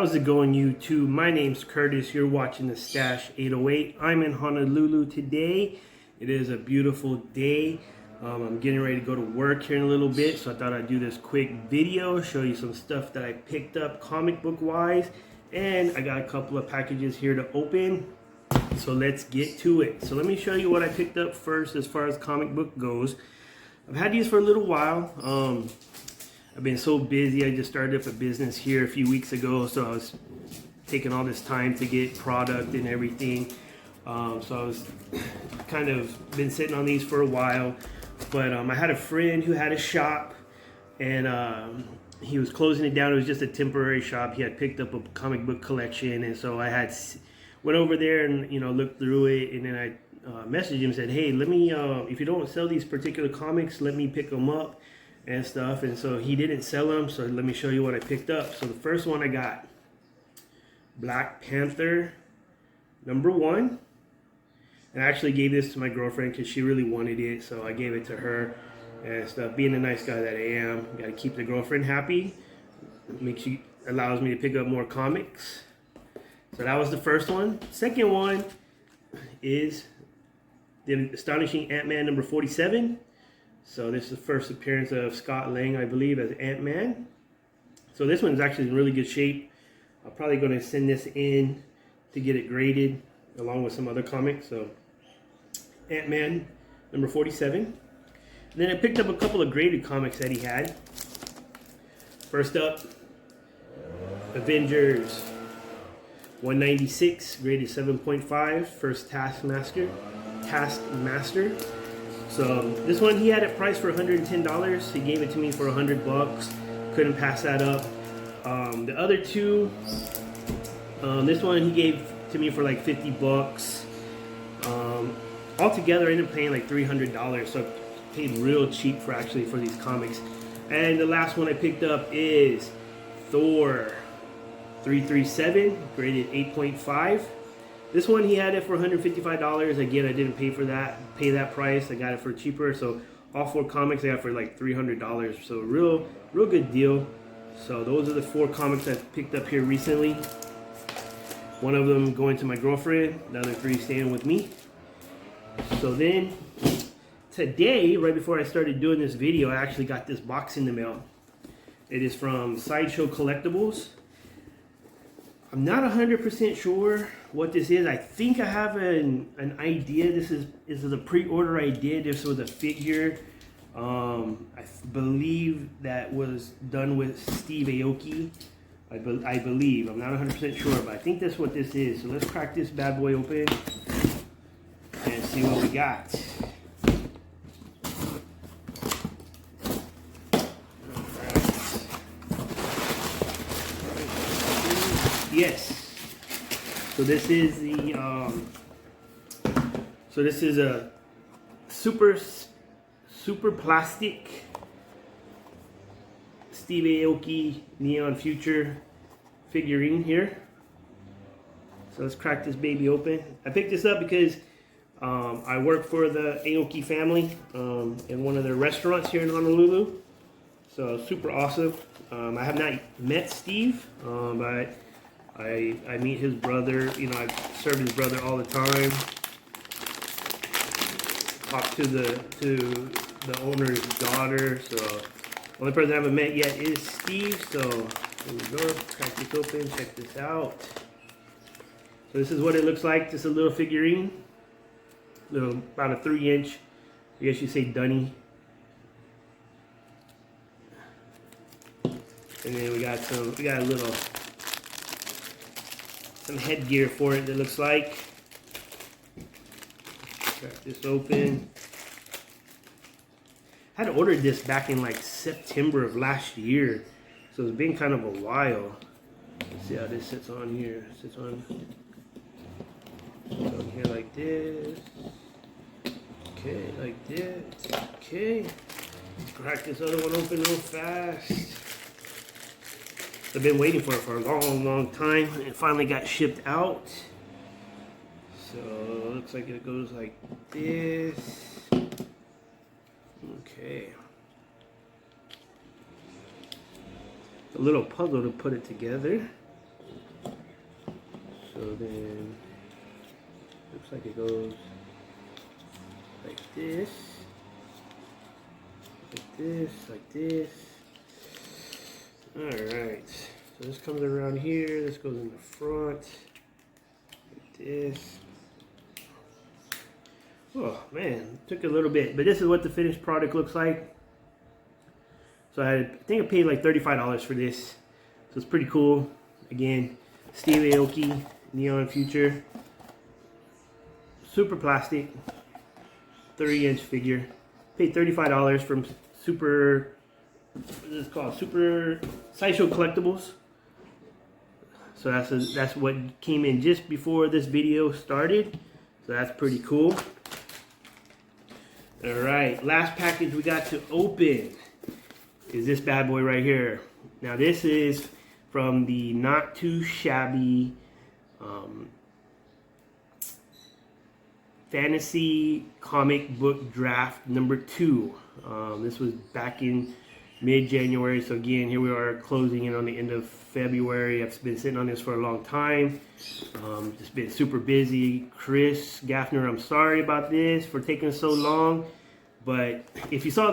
How's it going, YouTube? My name's Curtis. You're watching the Stash 808. I'm in Honolulu today. It is a beautiful day. I'm getting ready to go to work here in a little bit, so I thought I'd do this quick video, show you some stuff that I picked up comic book wise, and I got a couple of packages here to open. So let's get to it. So let me show you what I picked up first as far as comic book goes. I've had these for a little while. I've been so busy. I just started up a business here a few weeks ago, so I was taking all this time to get product and everything. So I was kind of been sitting on these for a while. But I had a friend who had a shop, and he was closing it down. It was just a temporary shop. He had picked up a comic book collection, and so I had went over there and looked through it, and then I messaged him and said, hey, let me if you don't sell these particular comics, let me pick them up and stuff. And so he didn't sell them, so let me show you what I picked up. So the first one I got, Black Panther #1. And I actually gave this to my girlfriend because she really wanted it, so I gave it to her and stuff. Being the nice guy that I am, got to keep the girlfriend happy. Allows me to pick up more comics. So that was the first one. Second one is the Astonishing Ant-Man #47. So this is the first appearance of Scott Lang, I believe, as Ant-Man. So this one's actually in really good shape. I'm probably going to send this in to get it graded along with some other comics. So Ant-Man #47. And then I picked up a couple of graded comics that he had. First up, Avengers 196, graded 7.5, first Taskmaster. So this one he had it priced for $110. He gave it to me for $100. Couldn't pass that up. The other two, this one he gave to me for like $50. Altogether I ended up paying like $300. So I paid real cheap for these comics. And the last one I picked up is Thor 337, graded 8.5. This one he had it for $155. Again, I didn't pay that price. I got it for cheaper. So all 4 comics I got for like $300. So real good deal. So those are the 4 comics I picked up here recently. One of them going to my girlfriend. The other 3 staying with me. So then today, right before I started doing this video, I actually got this box in the mail. It is from Sideshow Collectibles. I'm not 100% sure what this is. I think I have an idea. This is a pre-order I did. This was a figure. I believe that was done with Steve Aoki. I believe. I'm not 100% sure, but I think that's what this is. So let's crack this bad boy open and see what we got. Yes. So this is the a super plastic Steve Aoki Neon Future figurine here. So let's crack this baby open. I picked this up because I work for the Aoki family in one of their restaurants here in Honolulu. So super awesome. I have not met Steve, but I meet his brother. I serve his brother all the time. Talk to the owner's daughter. So the only person I haven't met yet is Steve. So here we go. Crack this open. Check this out. So this is what it looks like. Just a little figurine. About a 3-inch. I guess you say dunny. And then we got a little some headgear for it that looks like. Crack this open. I had ordered this back in like September of last year, so it's been kind of a while. Let's see how this sits on here. Sits on here like this. Okay, like this. Okay. Crack this other one open real fast. I've been waiting for it for a long time, and it finally got shipped out. So it looks like it goes like this. Okay. A little puzzle to put it together. So then, looks like it goes like this, like this, like this. Alright, so this comes around here, this goes in the front, like this. Oh man, took a little bit, but this is what the finished product looks like. So I think I paid like $35 for this, so it's pretty cool. Again, Steve Aoki, Neon Future, super plastic, 30-inch figure. Paid $35 from Super, what is it called? Super Sideshow Collectibles. So that's what came in just before this video started. So that's pretty cool. All right, last package we got to open is this bad boy right here. Now this is from the Not Too Shabby Fantasy Comic Book Draft number 2. This was back in mid-January, so again, here we are closing in on the end of February. I've been sitting on this for a long time. Just been super busy. Chris Gaffner, I'm sorry about this for taking so long, but if you saw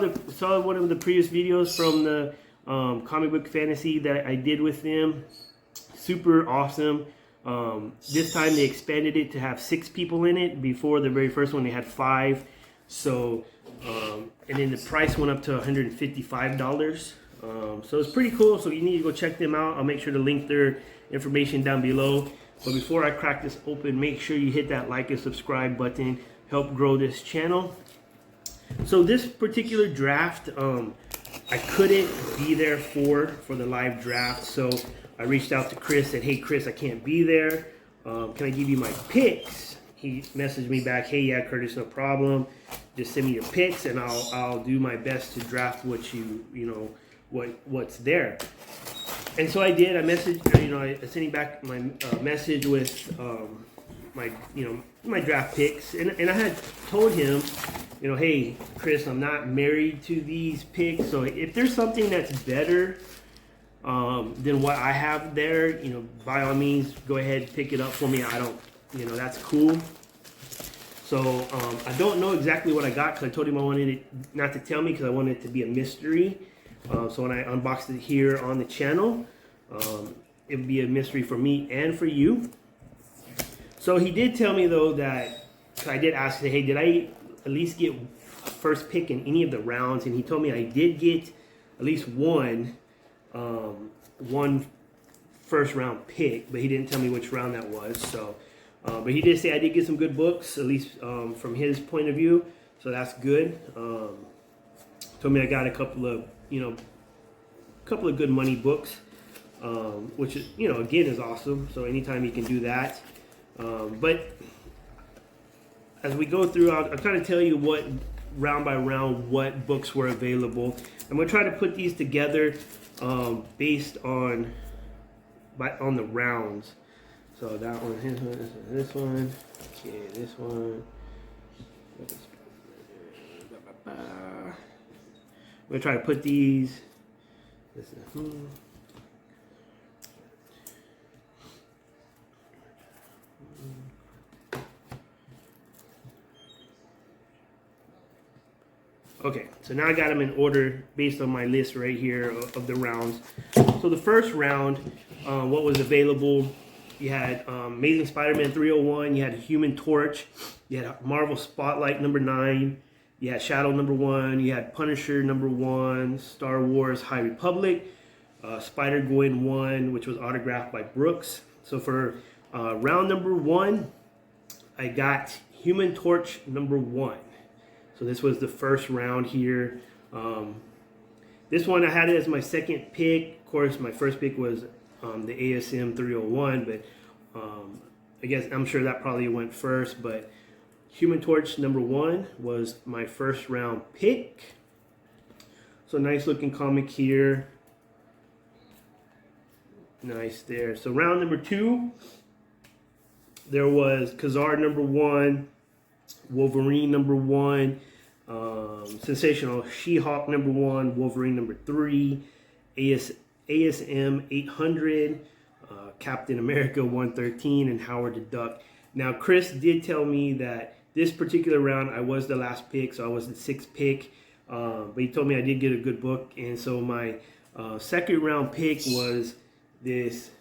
one of the previous videos from the comic book fantasy that I did with them, super awesome. This time they expanded it to have 6 people in it. Before the very first one they had 5. So and then the price went up to $155. So it's pretty cool. So you need to go check them out. I'll make sure to link their information down below. But before I crack this open, make sure you hit that like and subscribe button. Help grow this channel. So this particular draft, I couldn't be there for the live draft. So I reached out to Chris, said, hey Chris, I can't be there. Can I give you my picks? He messaged me back, hey, yeah, Curtis, no problem. Just send me your picks, and I'll do my best to draft what what's there. And so I did. I messaged, I sent him back my message with my draft picks, and I had told him, hey, Chris, I'm not married to these picks, so if there's something that's better than what I have there, by all means, go ahead, pick it up for me. I don't. That's cool. So I don't know exactly what I got because I told him I wanted it not to tell me because I wanted it to be a mystery. So when I unboxed it here on the channel, it would be a mystery for me and for you. So he did tell me though that, cause I did ask, hey, did I at least get a first pick in any of the rounds? And he told me I did get at least one first round pick, but he didn't tell me which round that was. So. But he did say I did get some good books, at least from his point of view, so that's good. Told me I got a couple of good money books, which is again is awesome. So anytime you can do that. But as we go through, I'll kind of tell you what round by round what books were available. I'm gonna try to put these together based on the rounds. So that one, this one, okay, this one. I'm gonna try to put these. This is, Okay, so now I got them in order based on my list right here of the rounds. So the first round, what was available? You had Amazing Spider-Man 301, you had Human Torch, you had Marvel Spotlight number 9, you had Shadow number 1, you had Punisher number 1, Star Wars High Republic, Spider-Gwen 1, which was autographed by Brooks. So for round number 1, I got Human Torch number 1. So this was the first round here. This one I had it as my second pick. Of course, my first pick was the ASM 301, but I guess I'm sure that probably went first, but Human Torch number 1 was my first round pick. So nice looking comic here. Nice there. So round number 2, there was Kazar number 1, Wolverine number 1, Sensational She-Hulk number 1, Wolverine number 3, ASM 800, Captain America 113 and Howard the Duck. Now, Chris did tell me that this particular round I was the last pick, so I was the 6th pick. But he told me I did get a good book, and so my second round pick was this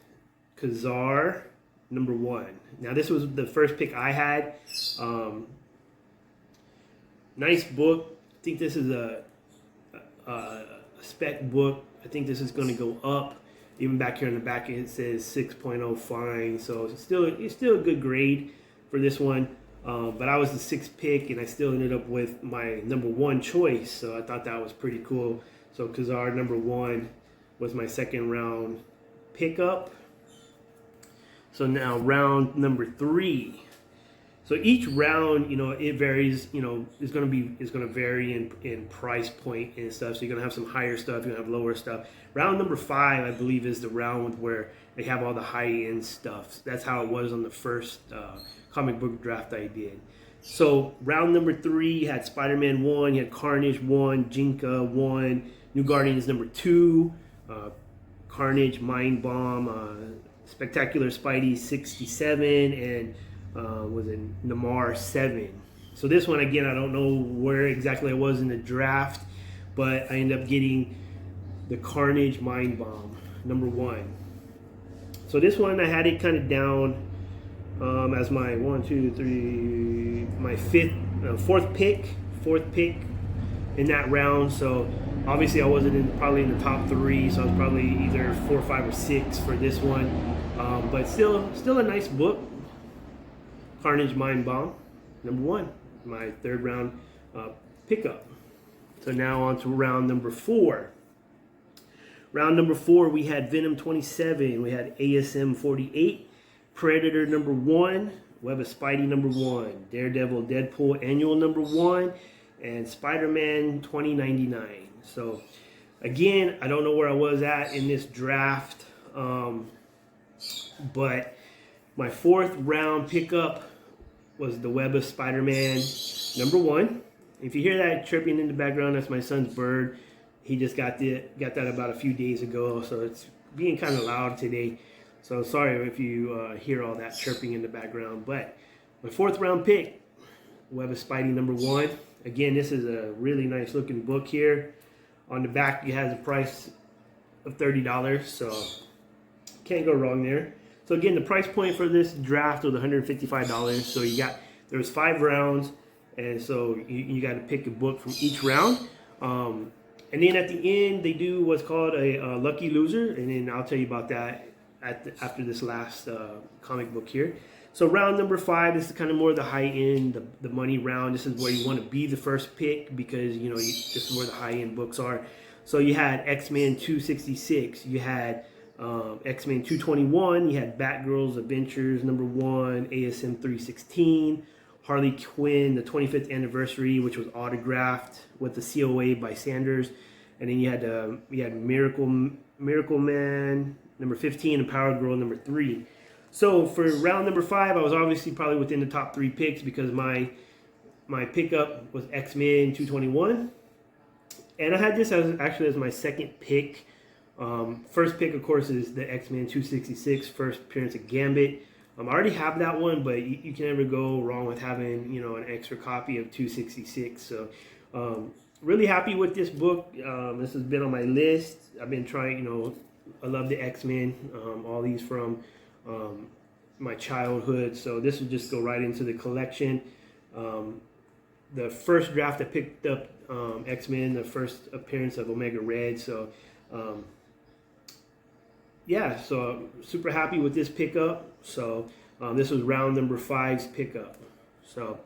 Khazar #1. Now, this was the first pick I had. Nice book. I think this is a spec book. I think this is going to go up. Even back here on the back, it says 6.0 fine, so it's still a good grade for this one. But I was the 6th pick, and I still ended up with my #1 choice, so I thought that was pretty cool. So Khazar #1 was my second round pickup. So now round number 3. So each round, it varies. It's gonna vary in price point and stuff. So you're gonna have some higher stuff, you're gonna have lower stuff. Round number 5, I believe, is the round where they have all the high-end stuff. That's how it was on the first comic book draft I did. So round number 3 had Spider-Man 1, you had Carnage 1, Jinka 1, New Guardians #2, Carnage, Mind Bomb, Spectacular Spidey 67, and was it Namor 7. So this one, again, I don't know where exactly I was in the draft, but I ended up getting the Carnage Mind Bomb #1. So this one I had it kind of down as my my fourth pick in that round. So obviously I wasn't probably in the top 3, so I was probably either 4, 5, or 6 for this one. But still a nice book. Carnage Mind Bomb #1, my third round pickup. So now on to round number 4. Round number 4, we had Venom 27, we had ASM 48, Predator #1, Web of Spidey #1, Daredevil Deadpool Annual #1, and Spider-Man 2099. So again, I don't know where I was at in this draft, but my 4th round pickup was the Web of Spider-Man #1. If you hear that chirping in the background, that's my son's bird. He just got that about a few days ago, so it's being kind of loud today. So sorry if you hear all that chirping in the background. But my 4th round pick, Web of Spidey #1. Again, this is a really nice looking book here. On the back, it has a price of $30, so can't go wrong there. So again, the price point for this draft was $155. So there was 5 rounds, and so you got to pick a book from each round. And then at the end, they do what's called a lucky loser, and then I'll tell you about that after this last comic book here. So round number 5, this is kind of more the high end, the money round. This is where you want to be the first pick because this is where the high end books are. So you had X-Men 266, you had X-Men 221, you had Batgirl's Adventures #1, ASM 316, Harley Quinn, the 25th anniversary, which was autographed with the COA by Sanders, and then you had Miracle Man #15 and Power Girl #3. So for round number 5, I was obviously probably within the top 3 picks because my pickup was X-Men 221, and I had this as my second pick. First pick, of course, is the X-Men 266, first appearance of Gambit. I already have that one, but you can never go wrong with having an extra copy of 266. So really happy with this book. This has been on my list. I've been trying, I love the X-Men, all these from my childhood. So this will just go right into the collection. The first draft I picked up X-Men, the first appearance of Omega Red. So yeah, so super happy with this pickup. So this was round number 5's pickup. So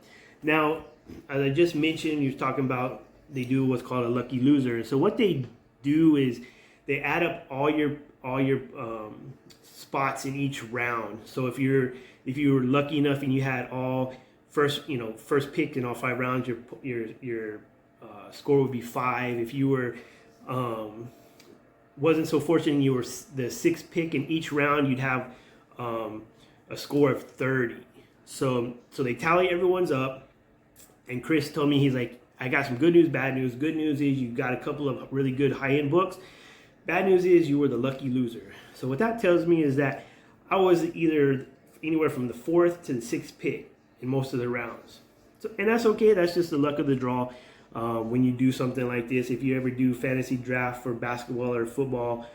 now, as I just mentioned, you're talking about they do what's called a lucky loser. So what they do is they add up all your spots in each round. So if you were lucky enough and you had all first pick in all 5 rounds, your score would be 5. If you were wasn't so fortunate and you were the 6th pick in each round, you'd have a score of 30. So they tally everyone's up, and Chris told me, he's like, I got some good news, bad news. Good news is you got a couple of really good high-end books. Bad news is you were the lucky loser. So what that tells me is that I was either anywhere from the 4th to the 6th pick in most of the rounds. So, and that's okay. That's just the luck of the draw. When you do something like this, if you ever do fantasy draft for basketball or football,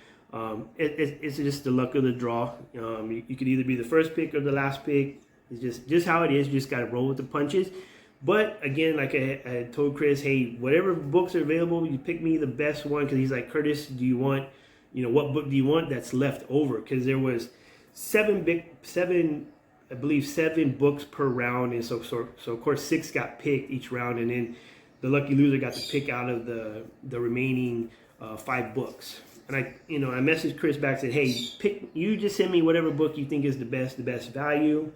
it's just the luck of the draw. You could either be the first pick or the last pick. It's just how it is. You just got to roll with the punches. But again, like I told Chris, hey, whatever books are available, you pick me the best one. Because he's like, Curtis, do you want, what book do you want that's left over? Because there was seven books per round, and so of course 6 got picked each round, and then the lucky loser got to pick out of the remaining 5 books. And I messaged Chris back, said, hey, you just send me whatever book you think is the best value.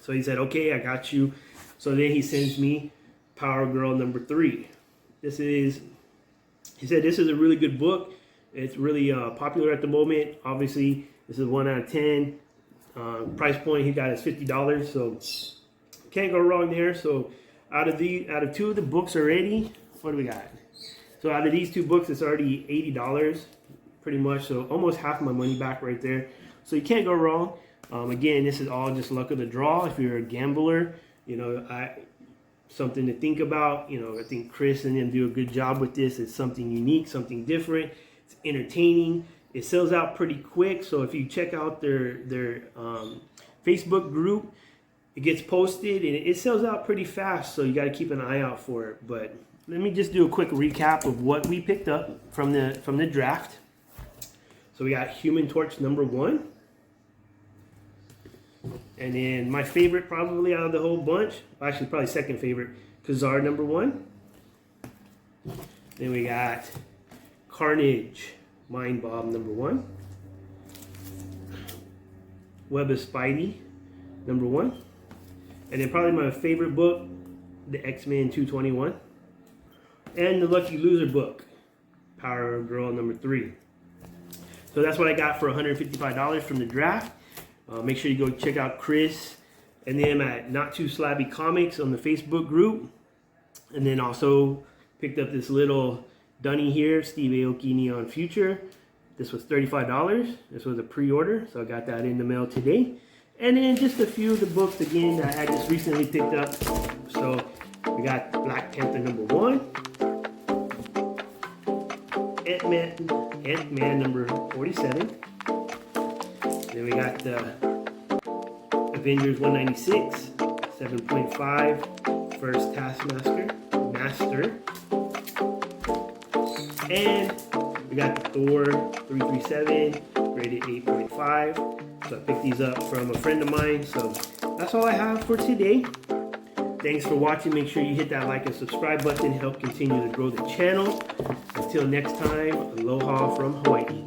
So he said, okay, I got you. So then he sends me Power Girl number 3. He said this is a really good book. It's really popular at the moment. Obviously, this is 1 out of 10. Price point he got is $50, so can't go wrong there. So out of 2 of the books already, what do we got? So out of these 2 books, it's already $80, pretty much. So almost half my money back right there. So you can't go wrong. Again, this is all just luck of the draw. If you're a gambler, something to think about. I think Chris and them do a good job with this. It's something unique, something different. It's entertaining. It sells out pretty quick. So if you check out their Facebook group, it gets posted and it sells out pretty fast. So you got to keep an eye out for it. But let me just do a quick recap of what we picked up from the draft. So we got Human Torch number 1. And then my favorite probably out of the whole bunch, actually probably second favorite, Kazar number 1. Then we got Carnage Mind Bomb number 1. Web of Spidey number 1. And then probably my favorite book, the X-Men 221. And the Lucky Loser book, Power Girl number 3. So that's what I got for $155 from the draft. Make sure you go check out Chris and them at Not To Slabby Comics on the Facebook group. And then also picked up this little dunny here, Steve Aoki Neon Future. This was $35. This was a pre-order, so I got that in the mail today. And then just a few of the books again that I just recently picked up. So we got Black Panther number 1. Ant-Man number 47. Then we got the Avengers 196, 7.5, First Taskmaster, Master. And we got the Thor 337, rated 8.5. So I picked these up from a friend of mine. So that's all I have for today. Thanks for watching. Make sure you hit that like and subscribe button to help continue to grow the channel. Until next time, aloha from Hawaii.